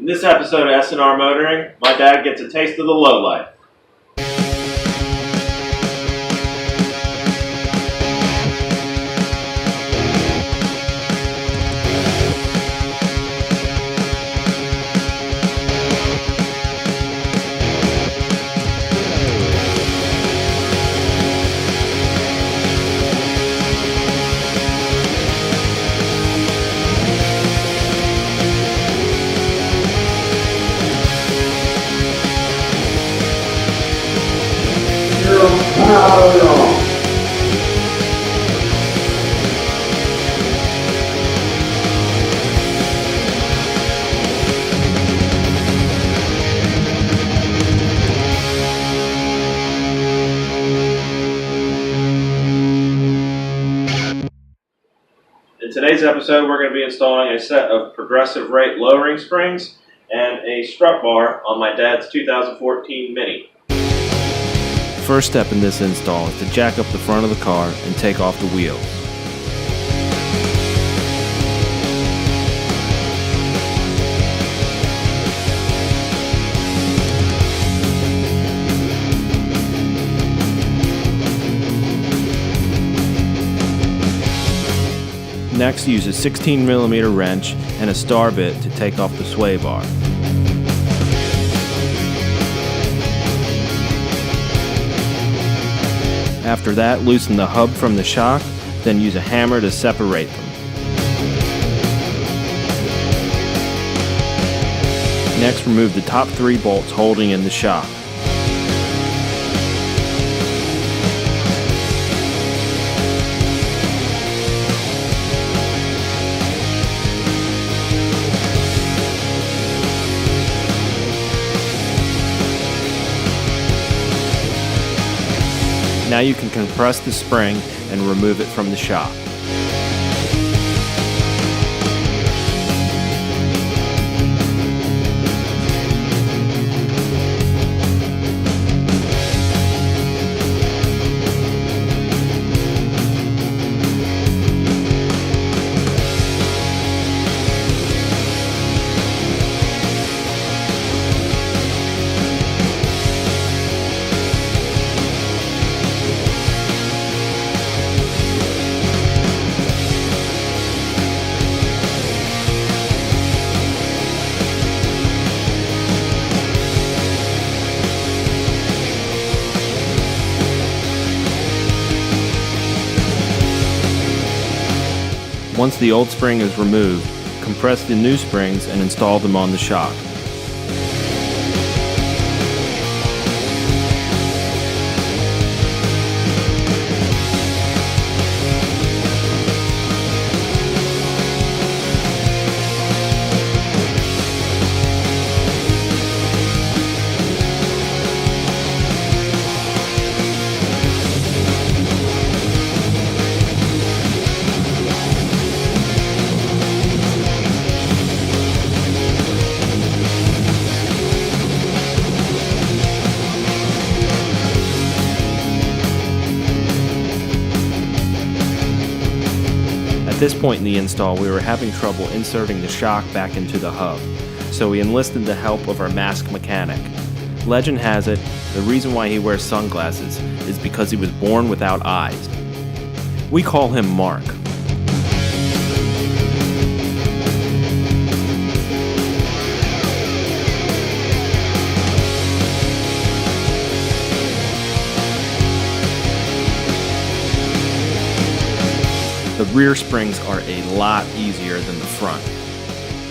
this episode of S&R Motoring, my dad gets a taste of the lowlife. In today's episode, we're going to be installing a set of progressive rate lowering springs and a strut bar on my dad's 2014 Mini. First step in this install is to jack up the front of the car and take off the wheels. Next, use a 16mm wrench and a star bit to take off the sway bar. After that, loosen the hub from the shock, then use a hammer to separate them. Next, remove the top 3 bolts holding in the shock. Now you can compress the spring and remove it from the shock. Once the old spring is removed, compress the new springs and install them on the shock. At this point in the install, we were having trouble inserting the shock back into the hub, so we enlisted the help of our masked mechanic. Legend has it, the reason why he wears sunglasses is because he was born without eyes. We call him Mark. The rear springs are a lot easier than the front.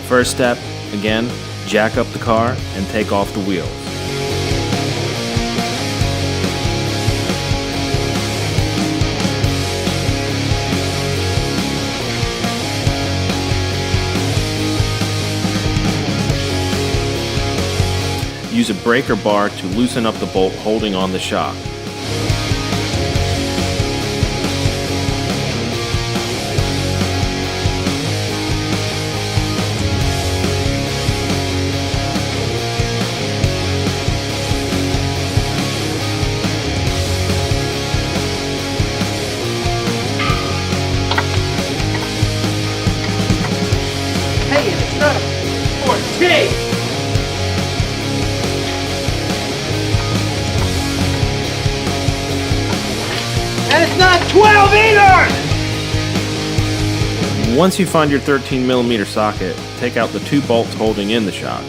First step, again, jack up the car and take off the wheels. Use a breaker bar to loosen up the bolt holding on the shock. Hey, it's not a 14! And it's not 12 either! Once you find your 13mm socket, take out the 2 bolts holding in the shock.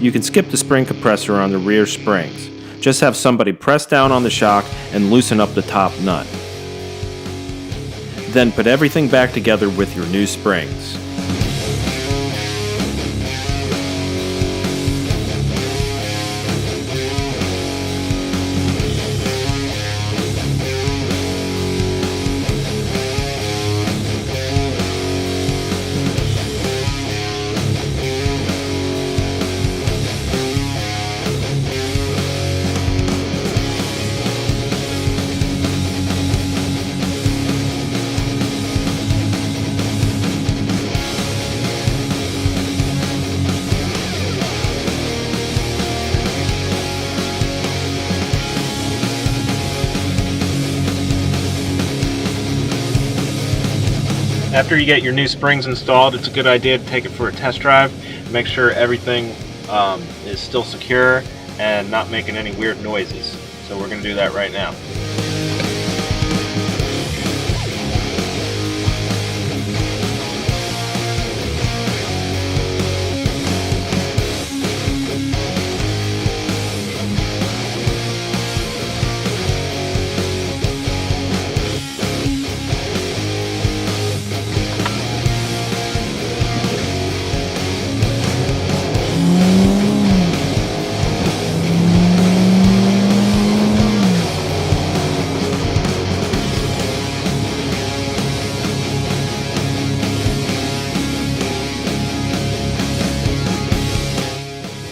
You can skip the spring compressor on the rear springs. Just have somebody press down on the shock and loosen up the top nut. Then put everything back together with your new springs. After you get your new springs installed, it's a good idea to take it for a test drive. Make sure everything is still secure and not making any weird noises. So we're going to do that right now.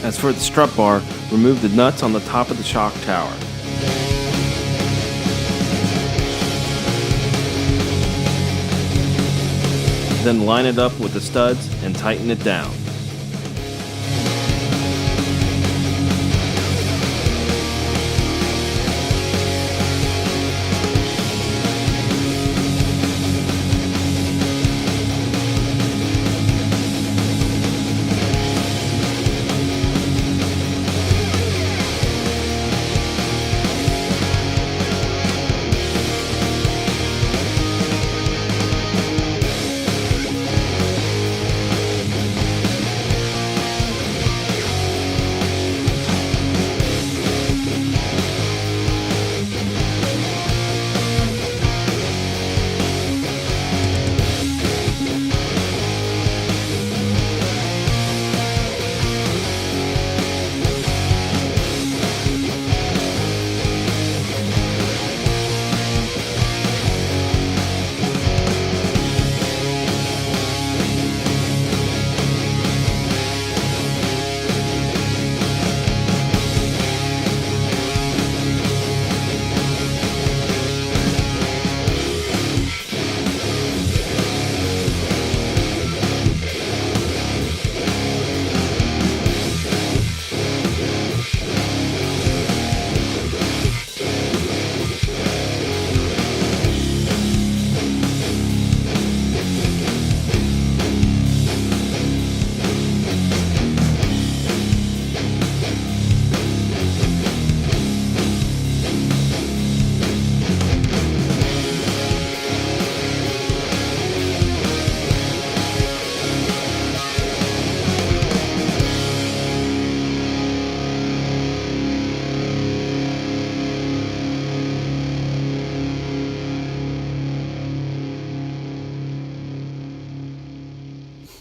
As for the strut bar, remove the nuts on the top of the shock tower. Then line it up with the studs and tighten it down.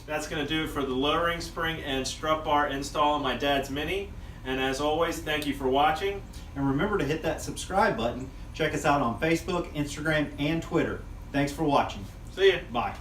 That's going to do it for the lowering spring and strut bar install on my dad's Mini. And as always, thank you for watching. And remember to hit that subscribe button. Check us out on Facebook, Instagram, and Twitter. Thanks for watching. See ya. Bye.